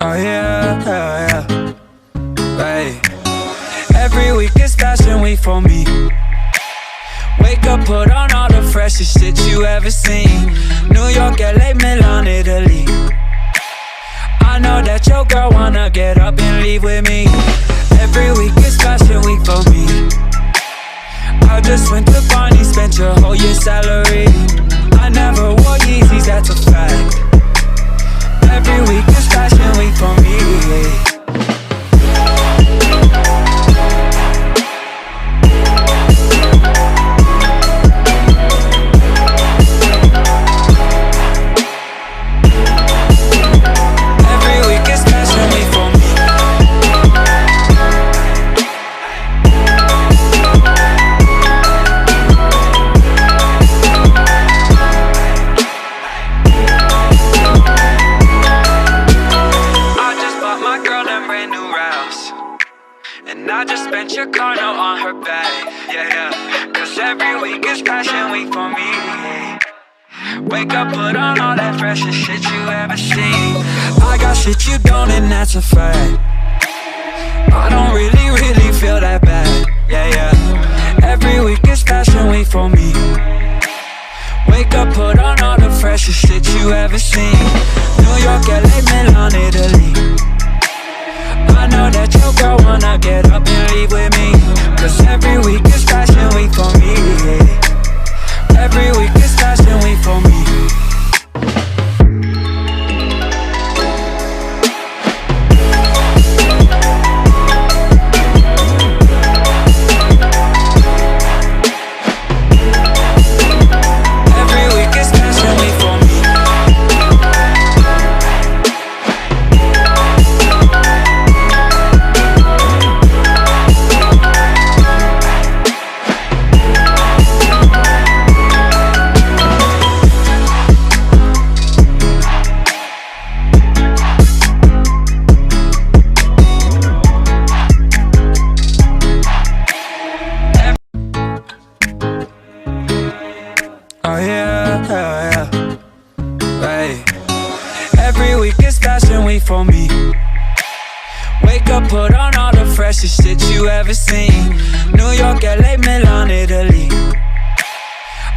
Oh yeah, yeah, yeah. Hey. Every week is fashion week for me. Wake up, put on all the freshest shit you ever seen. New York, LA, Milan, Italy. I know that your girl wanna get up and leave with me. Every week is fashion week for me. I just went to Barney, spent your whole year's salary. I never wore Yeezys, that's a fact. Every week is fashion week for me. And I just spent your car note on her bag, yeah, yeah. Cause every week is fashion week for me. Wake up, put on all that freshest shit you ever seen. I got shit you don't, and that's a fact. I don't really feel that bad, yeah, yeah. Every week is fashion week for me. Wake up, put on all the freshest shit you ever seen. New York, LA, Milan, Italy. I know that your girl wanna get up and leave with me. Cause every week is fashion week for me. Every week is fashion week for me. Oh yeah, yeah, yeah. Hey. Every week is fashion week for me. Wake up, put on all the freshest shit you ever seen. New York, LA, Milan, Italy.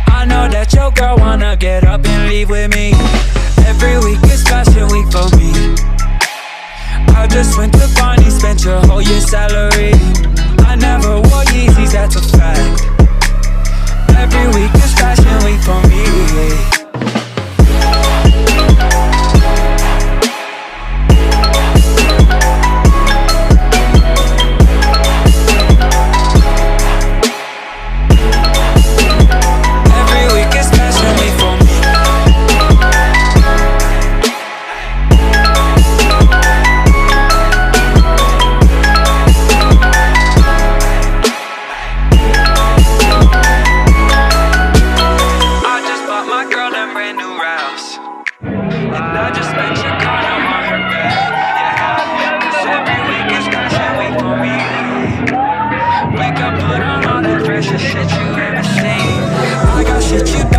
I know that your girl wanna get up and leave with me. Every week is fashion week for me. I just went to Barney, spent your whole year's salary. I never wore Yeezys, that's a fact. Every week is fashion week for me. Every week is fashion week for me. And I just spent your car note on her bag, yeah. Cause every week is fashion week for me. Wake up, put on all that freshest shit you ever seen. I got shit you don't.